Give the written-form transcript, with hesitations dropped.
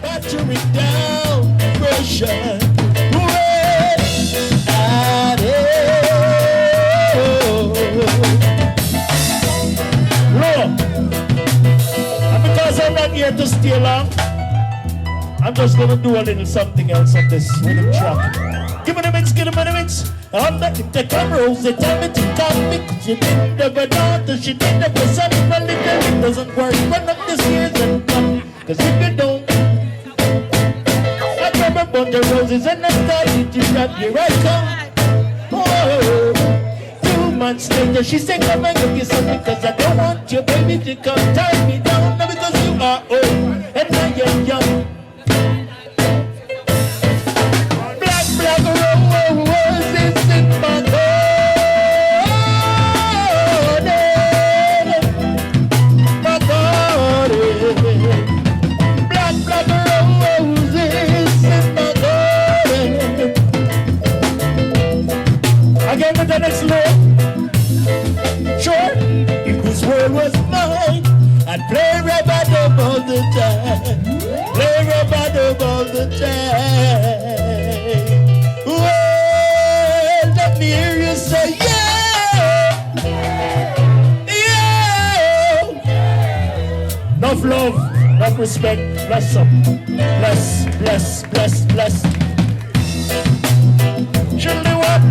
Battering down pressure. Look, and because I'm not here to stay long, I'm just gonna do a little something else on this rhythm track. Give me the mix, give me the mix. I'm not the cameras, they tell me to come because you didn't never know that she didn't never said it, well it doesn't work. Run up the stairs and come, cause if you don't, I grab a bunch of roses and I started to rap, here I come. Oh, 2 months later she said come and give you something, cause I don't want your baby to come tie me down, now because you are old and now you're young. The next note. Sure, if this world was mine, I'd play rub-a-dub all the time. Play rub-a-dub all the time. Well, let me hear you say yeah. Yeah. Enough love, enough respect. Bless up. Bless, bless, bless, bless. Children, what?